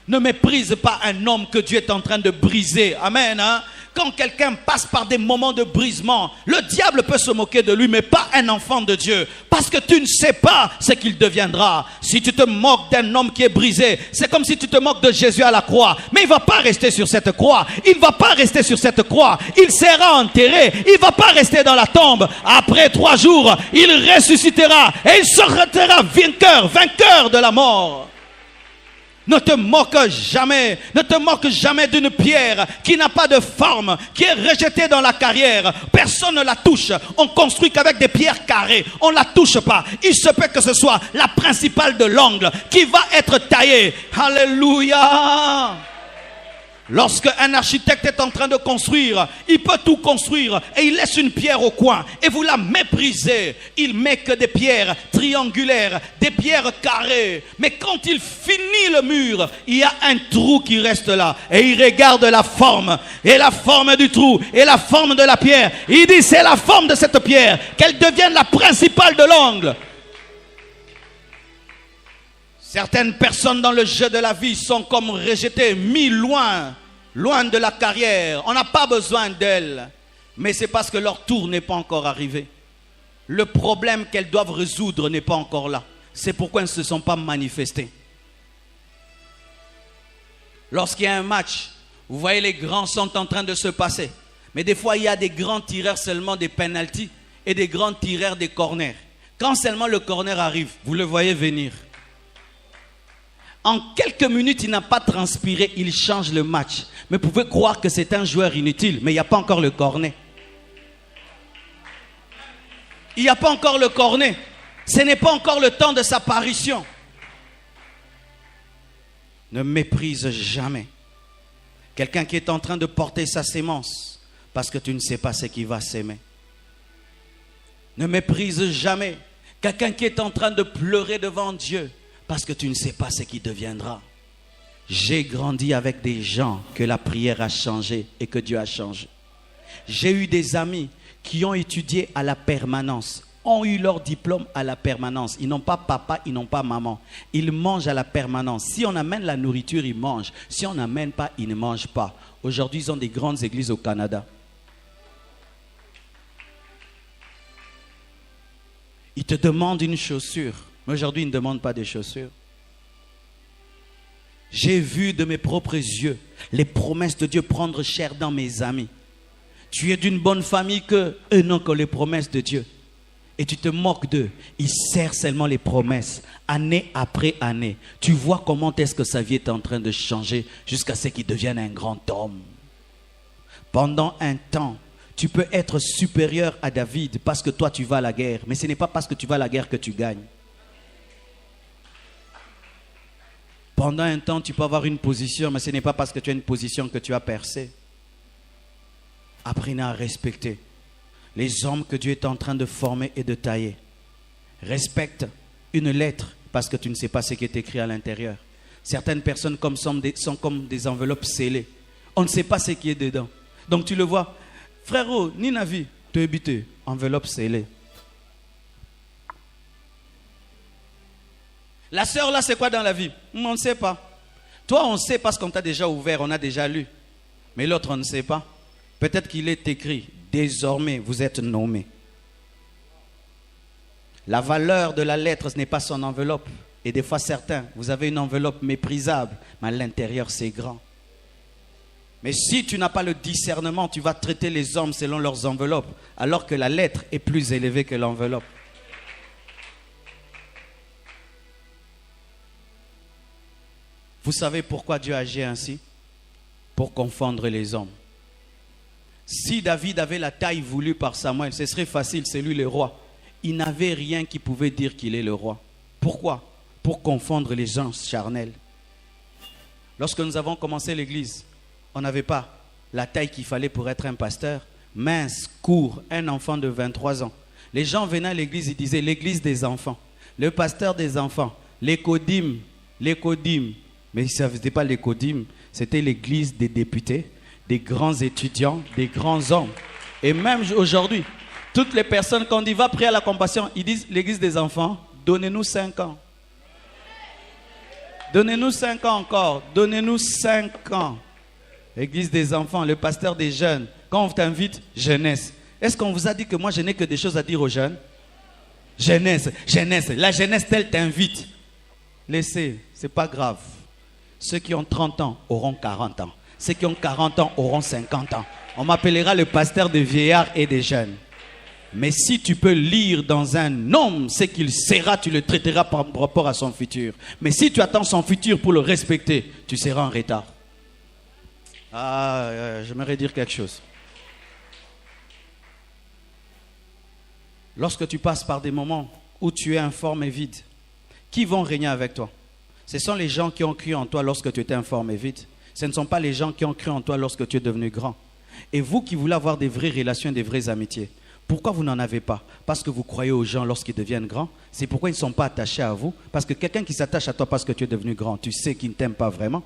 Ne méprise pas un homme que Dieu est en train de briser. Amen. Hein? Quand quelqu'un passe par des moments de brisement, le diable peut se moquer de lui, mais pas un enfant de Dieu. Parce que tu ne sais pas ce qu'il deviendra. Si tu te moques d'un homme qui est brisé, c'est comme si tu te moques de Jésus à la croix. Mais il ne va pas rester sur cette croix. Il ne va pas rester sur cette croix. Il sera enterré. Il ne va pas rester dans la tombe. Après 3 jours, il ressuscitera. Et il sortira vainqueur de la mort. Ne te moque jamais d'une pierre qui n'a pas de forme, qui est rejetée dans la carrière. Personne ne la touche. On construit qu'avec des pierres carrées. On ne la touche pas. Il se peut que ce soit la principale de l'angle qui va être taillée. Alléluia. Lorsque un architecte est en train de construire, il peut tout construire et il laisse une pierre au coin et vous la méprisez. Il met que des pierres triangulaires, des pierres carrées. Mais quand il finit le mur, il y a un trou qui reste là et il regarde la forme et la forme du trou et la forme de la pierre. Il dit c'est la forme de cette pierre, qu'elle devienne la principale de l'angle. Certaines personnes dans le jeu de la vie sont comme rejetées, mis loin de la carrière. On n'a pas besoin d'elles. Mais c'est parce que leur tour n'est pas encore arrivé. Le problème qu'elles doivent résoudre n'est pas encore là. C'est pourquoi elles ne se sont pas manifestées. Lorsqu'il y a un match, vous voyez les grands sont en train de se passer. Mais des fois, il y a des grands tireurs seulement des penalties et des grands tireurs des corners. Quand seulement le corner arrive, vous le voyez venir. En quelques minutes, il n'a pas transpiré, il change le match. Mais vous pouvez croire que c'est un joueur inutile, mais il n'y a pas encore le cornet. Il n'y a pas encore le cornet. Ce n'est pas encore le temps de sa parution. Ne méprise jamais quelqu'un qui est en train de porter sa sémence parce que tu ne sais pas ce qu'il va s'aimer. Ne méprise jamais quelqu'un qui est en train de pleurer devant Dieu parce que tu ne sais pas ce qui deviendra. J'ai grandi avec des gens que la prière a changé et que Dieu a changé. J'ai eu des amis qui ont étudié à la permanence, ont eu leur diplôme à la permanence. Ils n'ont pas papa, ils n'ont pas maman. Ils mangent à la permanence. Si on amène la nourriture, ils mangent. Si on n'amène pas, ils ne mangent pas. Aujourd'hui, ils ont des grandes églises au Canada. Ils te demandent une chaussure. Mais aujourd'hui, ils ne demandent pas des chaussures. J'ai vu de mes propres yeux les promesses de Dieu prendre chair dans mes amis. Tu es d'une bonne famille que eux n'ont que les promesses de Dieu. Et tu te moques d'eux. Ils serrent seulement les promesses, année après année. Tu vois comment est-ce que sa vie est en train de changer jusqu'à ce qu'il devienne un grand homme. Pendant un temps, tu peux être supérieur à David parce que toi tu vas à la guerre. Mais ce n'est pas parce que tu vas à la guerre que tu gagnes. Pendant un temps, tu peux avoir une position, mais ce n'est pas parce que tu as une position que tu as percé. Apprenez à respecter les hommes que Dieu est en train de former et de tailler. Respecte une lettre parce que tu ne sais pas ce qui est écrit à l'intérieur. Certaines personnes sont comme des enveloppes scellées. On ne sait pas ce qui est dedans. Donc tu le vois, frérot, ni navi, tu es habité, enveloppe scellée. La sœur là, c'est quoi dans la vie? On ne sait pas. Toi, on sait parce qu'on t'a déjà ouvert, on a déjà lu. Mais l'autre, on ne sait pas. Peut-être qu'il est écrit, désormais, vous êtes nommé. La valeur de la lettre, ce n'est pas son enveloppe. Et des fois, certains, vous avez une enveloppe méprisable, mais à l'intérieur, c'est grand. Mais si tu n'as pas le discernement, tu vas traiter les hommes selon leurs enveloppes, alors que la lettre est plus élevée que l'enveloppe. Vous savez pourquoi Dieu agit ainsi? Pour confondre les hommes. Si David avait la taille voulue par Samuel, ce serait facile, c'est lui le roi. Il n'avait rien qui pouvait dire qu'il est le roi. Pourquoi? Pour confondre les gens charnels. Lorsque nous avons commencé l'église, on n'avait pas la taille qu'il fallait pour être un pasteur. Mince, court, un enfant de 23 ans. Les gens venaient à l'église, ils disaient l'église des enfants. Le pasteur des enfants, les codymes. Mais ça ne faisait pas les codymes, c'était l'église des députés, des grands étudiants, des grands hommes. Et même aujourd'hui, toutes les personnes, quand on dit va prier à la compassion, ils disent l'église des enfants, donnez-nous 5 ans. Donnez-nous 5 ans encore, donnez-nous 5 ans. L'église des enfants, le pasteur des jeunes, quand on t'invite, jeunesse. Est-ce qu'on vous a dit que moi je n'ai que des choses à dire aux jeunes? Jeunesse, la jeunesse telle t'invite. Laissez, c'est pas grave. Ceux qui ont 30 ans auront 40 ans. Ceux qui ont 40 ans auront 50 ans. On m'appellera le pasteur des vieillards et des jeunes. Mais si tu peux lire dans un homme ce qu'il sera, tu le traiteras par rapport à son futur. Mais si tu attends son futur pour le respecter, tu seras en retard. J'aimerais dire quelque chose. Lorsque tu passes par des moments où tu es informe et vide, qui vont régner avec toi? Ce sont les gens qui ont cru en toi lorsque tu étais informe et vide. Ce ne sont pas les gens qui ont cru en toi lorsque tu es devenu grand. Et vous qui voulez avoir des vraies relations et des vraies amitiés, pourquoi vous n'en avez pas? Parce que vous croyez aux gens lorsqu'ils deviennent grands. C'est pourquoi ils ne sont pas attachés à vous. Parce que quelqu'un qui s'attache à toi parce que tu es devenu grand, tu sais qu'il ne t'aime pas vraiment.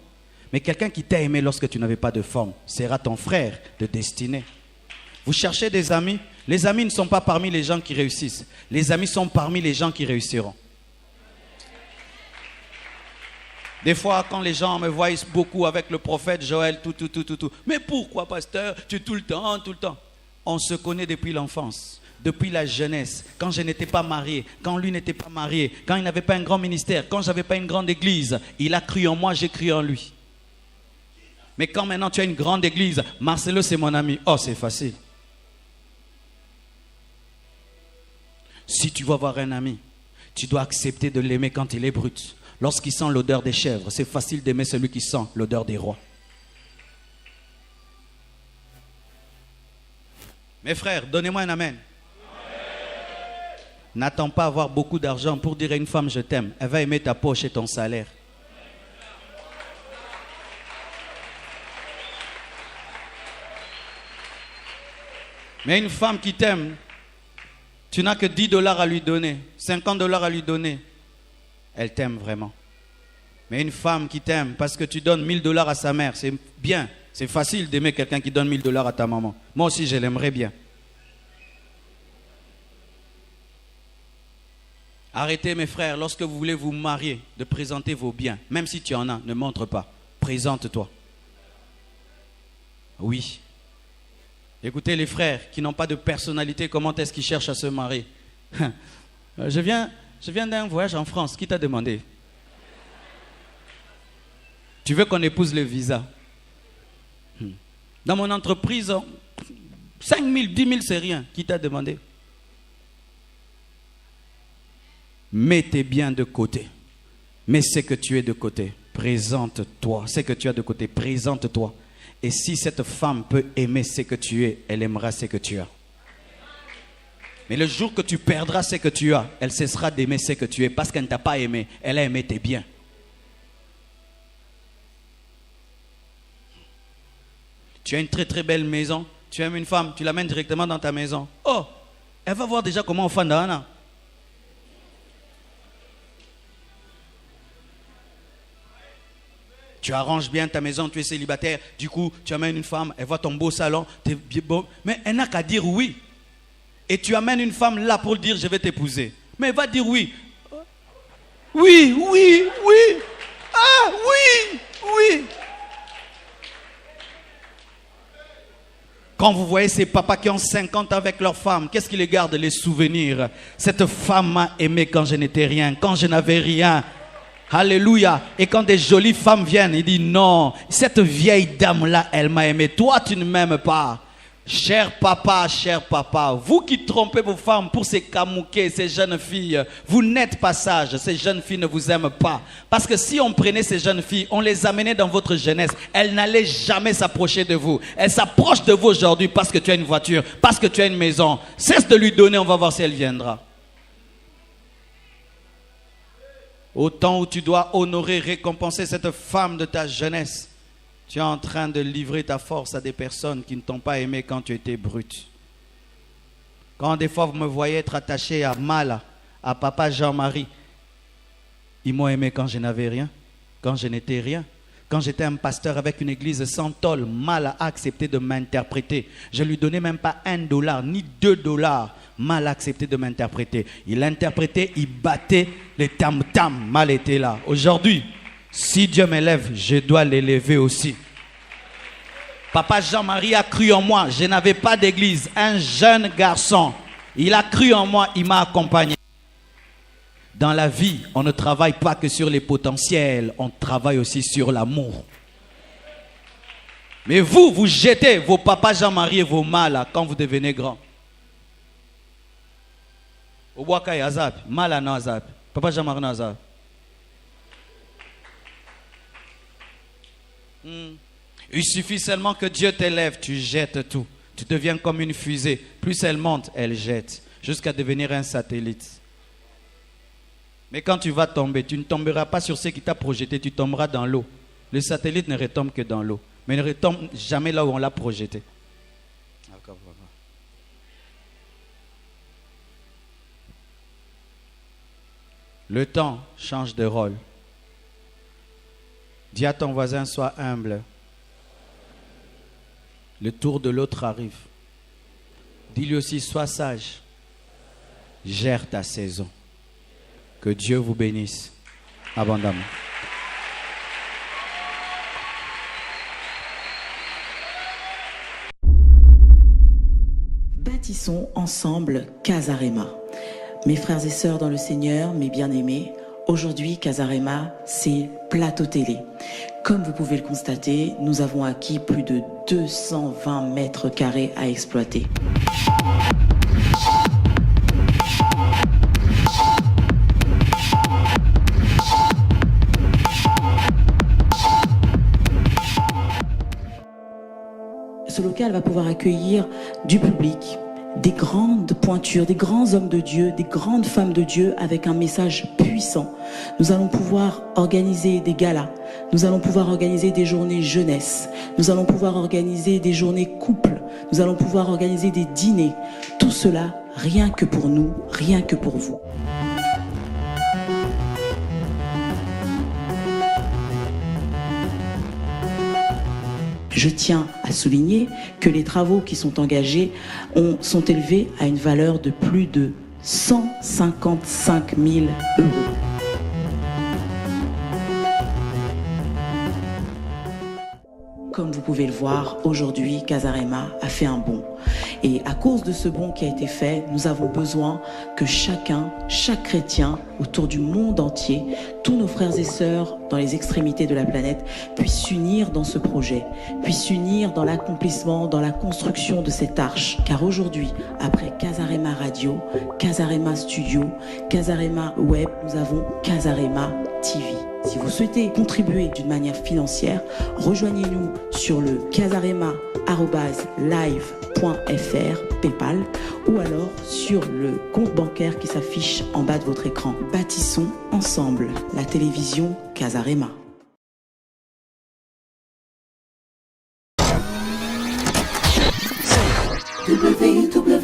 Mais quelqu'un qui t'a aimé lorsque tu n'avais pas de forme sera ton frère de destinée. Vous cherchez des amis? Les amis ne sont pas parmi les gens qui réussissent. Les amis sont parmi les gens qui réussiront. Des fois, quand les gens me voient beaucoup avec le prophète Joël, tout. Mais pourquoi, pasteur? Tu es tout le temps. On se connaît depuis l'enfance, depuis la jeunesse, quand je n'étais pas marié, quand lui n'était pas marié, quand il n'avait pas un grand ministère, quand je n'avais pas une grande église. Il a cru en moi, j'ai cru en lui. Mais quand maintenant tu as une grande église, Marcelo c'est mon ami. Oh, c'est facile. Si tu veux avoir un ami, tu dois accepter de l'aimer quand il est brut. Lorsqu'il sent l'odeur des chèvres, c'est facile d'aimer celui qui sent l'odeur des rois. Mes frères, donnez-moi un amen. N'attends pas avoir beaucoup d'argent pour dire à une femme je t'aime. Elle va aimer ta poche et ton salaire. Mais une femme qui t'aime, tu n'as que 10 $ à lui donner, 50 $ à lui donner. Elle t'aime vraiment. Mais une femme qui t'aime parce que tu donnes 1000 $ à sa mère, c'est bien. C'est facile d'aimer quelqu'un qui donne 1000 $ à ta maman. Moi aussi, je l'aimerais bien. Arrêtez, mes frères, lorsque vous voulez vous marier, de présenter vos biens. Même si tu en as, ne montre pas. Présente-toi. Oui. Écoutez, les frères qui n'ont pas de personnalité, comment est-ce qu'ils cherchent à se marier? Je viens d'un voyage en France. Qui t'a demandé? Tu veux qu'on épouse le visa? Dans mon entreprise, 5 000, 10 000, c'est rien. Qui t'a demandé? Mets tes biens de côté. Mets ce que tu es de côté. Présente-toi. Ce que tu as de côté, présente-toi. Et si cette femme peut aimer ce que tu es, elle aimera ce que tu as. Mais le jour que tu perdras ce que tu as, elle cessera d'aimer ce que tu es parce qu'elle ne t'a pas aimé. Elle a aimé tes biens. Tu as une très très belle maison. Tu aimes une femme, tu l'amènes directement dans ta maison. Oh, elle va voir déjà comment on fait dans. Tu arranges bien ta maison, tu es célibataire. Du coup, tu amènes une femme, elle voit ton beau salon. T'es beau, mais elle n'a qu'à dire oui. Et tu amènes une femme là pour dire je vais t'épouser. Mais elle va dire oui. Oui. Ah oui. Quand vous voyez ces papas qui ont 50 ans avec leur femme, qu'est-ce qui les garde? Les souvenirs. Cette femme m'a aimé quand je n'étais rien, quand je n'avais rien. Alléluia. Et quand des jolies femmes viennent, il dit non, cette vieille dame-là, elle m'a aimé. Toi, tu ne m'aimes pas. Cher papa, vous qui trompez vos femmes pour ces camouquets, ces jeunes filles, vous n'êtes pas sages. Ces jeunes filles ne vous aiment pas. Parce que si on prenait ces jeunes filles, on les amenait dans votre jeunesse, elles n'allaient jamais s'approcher de vous. Elles s'approchent de vous aujourd'hui parce que tu as une voiture, parce que tu as une maison. Cesse de lui donner, on va voir si elle viendra. Au temps où tu dois honorer, récompenser cette femme de ta jeunesse, tu es en train de livrer ta force à des personnes qui ne t'ont pas aimé quand tu étais brut. Quand des fois vous me voyez être attaché à Mala, à papa Jean-Marie, ils m'ont aimé quand je n'avais rien, quand je n'étais rien. Quand j'étais un pasteur avec une église sans tôle, Mala a accepté de m'interpréter. Je ne lui donnais même pas $1 ni $2. Mal accepté de m'interpréter. Il interprétait, il battait les tam-tam. Mal était là. Aujourd'hui, si Dieu m'élève, je dois l'élever aussi. Papa Jean-Marie a cru en moi. Je n'avais pas d'église. Un jeune garçon. Il a cru en moi. Il m'a accompagné. Dans la vie, on ne travaille pas que sur les potentiels. On travaille aussi sur l'amour. Mais vous jetez vos papas Jean-Marie et vos malas quand vous devenez grand. Obwaka yazap, mala na azap, papa Jean-Marie na azap. Il suffit seulement que Dieu t'élève, tu jettes tout. Tu deviens comme une fusée. Plus elle monte, elle jette, jusqu'à devenir un satellite. Mais quand tu vas tomber, tu ne tomberas pas sur ce qui t'a projeté, tu tomberas dans l'eau. Le satellite ne retombe que dans l'eau, mais ne retombe jamais là où on l'a projeté. Le temps change de rôle. Dis à ton voisin, sois humble. Le tour de l'autre arrive. Dis-lui aussi, sois sage. Gère ta saison. Que Dieu vous bénisse abondamment. Bâtissons ensemble Casarema. Mes frères et sœurs dans le Seigneur, mes bien-aimés, aujourd'hui Casarema, c'est plateau télé. Comme vous pouvez le constater, nous avons acquis plus de 220 mètres carrés à exploiter. Ce local va pouvoir accueillir du public, des grandes pointures, des grands hommes de Dieu, des grandes femmes de Dieu avec un message puissant. Nous allons pouvoir organiser des galas, nous allons pouvoir organiser des journées jeunesse, nous allons pouvoir organiser des journées couple, nous allons pouvoir organiser des dîners. Tout cela, rien que pour nous, rien que pour vous. Je tiens à souligner que les travaux qui sont engagés sont élevés à une valeur de plus de 155 000 €. Comme vous pouvez le voir, aujourd'hui, Casarema a fait un bond. Et à cause de ce bond qui a été fait, nous avons besoin que chacun, chaque chrétien autour du monde entier, tous nos frères et sœurs dans les extrémités de la planète, puissent s'unir dans ce projet, puissent s'unir dans l'accomplissement, dans la construction de cette arche. Car aujourd'hui, après Casarema Radio, Casarema Studio, Casarema Web, nous avons Casarema TV. Si vous souhaitez contribuer d'une manière financière, rejoignez-nous sur le casarema@live.fr PayPal ou alors sur le compte bancaire qui s'affiche en bas de votre écran. Bâtissons ensemble la télévision Casarema. www